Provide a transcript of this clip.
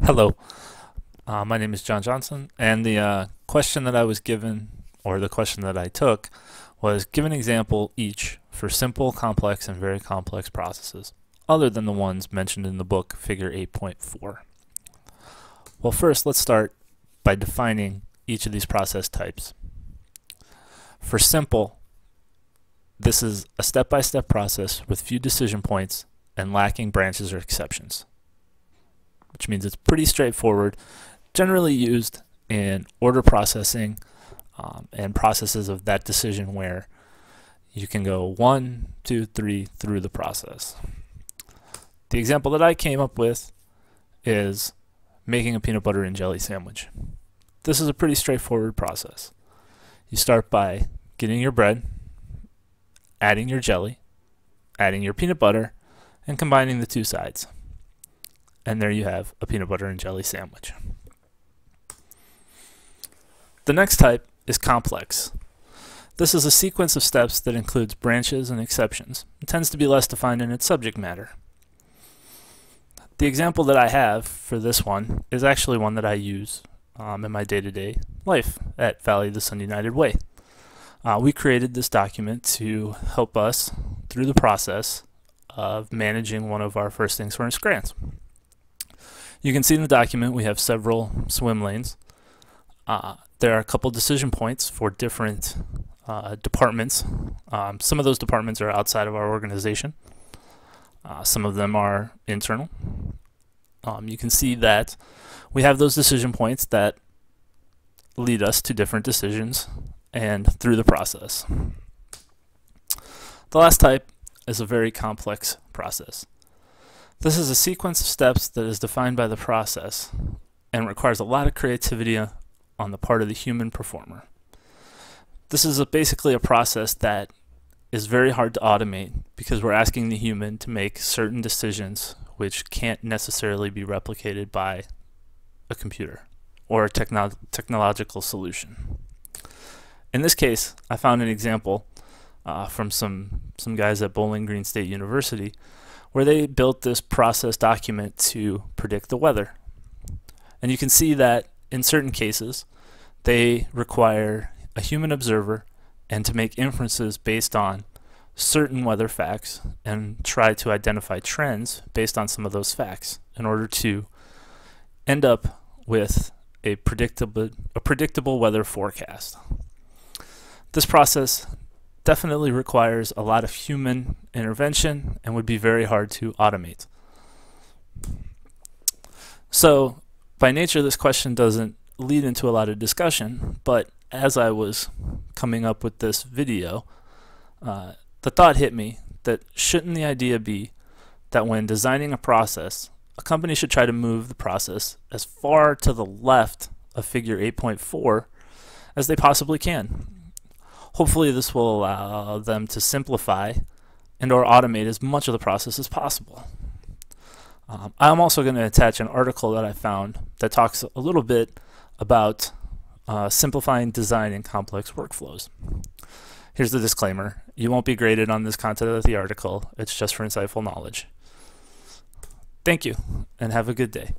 Hello, my name is John Johnson, and the question that I was given, or the question that I took, was give an example each for simple, complex, and very complex processes, other than the ones mentioned in the book, Figure 8.4. Well, first, let's start by defining each of these process types. For simple, this is a step-by-step process with few decision points and lacking branches or exceptions, which means it's pretty straightforward, generally used in order processing and processes of that decision where you can go 1, 2, 3 through the process. The example that I came up with is making a peanut butter and jelly sandwich. This is a pretty straightforward process. You start by getting your bread, adding your jelly, adding your peanut butter, and combining the two sides. And there you have a peanut butter and jelly sandwich. The next type is complex. This is a sequence of steps that includes branches and exceptions. It tends to be less defined in its subject matter. The example that I have for this one is actually one that I use in my day-to-day life at Valley of the Sun United Way. We created this document to help us through the process of managing one of our first things furnace grants. You can see in the document we have several swim lanes. There are a couple decision points for different departments. Some of those departments are outside of our organization. Some of them are internal. You can see that we have those decision points that lead us to different decisions and through the process. The last type is a very complex process. This is a sequence of steps that is defined by the process and requires a lot of creativity on the part of the human performer. This is basically a process that is very hard to automate because we're asking the human to make certain decisions which can't necessarily be replicated by a computer or a technological solution. In this case, I found an example from some guys at Bowling Green State University where they built this process document to predict the weather. And you can see that in certain cases, they require a human observer and to make inferences based on certain weather facts and try to identify trends based on some of those facts in order to end up with a predictable weather forecast. This process definitely requires a lot of human intervention and would be very hard to automate. So by nature, this question doesn't lead into a lot of discussion, but as I was coming up with this video, the thought hit me that shouldn't the idea be that when designing a process, a company should try to move the process as far to the left of Figure 8.4 as they possibly can. Hopefully this will allow them to simplify and or automate as much of the process as possible. I'm also going to attach an article that I found that talks a little bit about simplifying design in complex workflows. Here's the disclaimer. You won't be graded on this content of the article. It's just for insightful knowledge. Thank you, and have a good day.